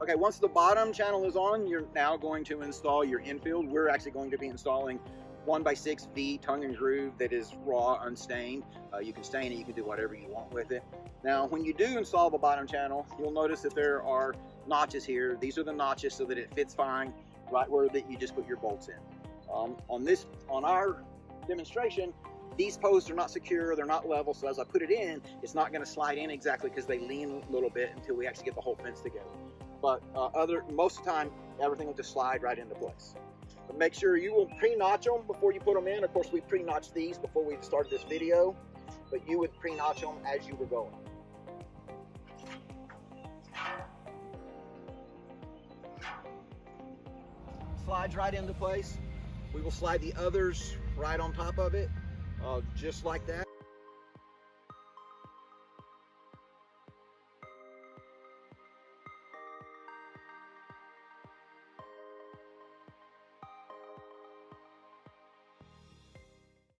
Okay, once the bottom channel is on, you're now going to install your infill. We're actually going to be installing 1x6 V tongue and groove that is raw, unstained. You can stain it, you can do whatever you want with it. Now, when you do install the bottom channel, you'll notice that there are notches here. These are the notches so that it fits fine right where that you just put your bolts in. On our demonstration, these posts are not secure, they're not level, so as I put it in, it's not going to slide in exactly because they lean a little bit until we actually get the whole fence together. But most of the time, everything will just slide right into place. But make sure you will pre-notch them before you put them in. Of course, we pre-notched these before we started this video, but you would pre-notch them as you were going. Slides right into place. We will slide the others right on top of it, just like that.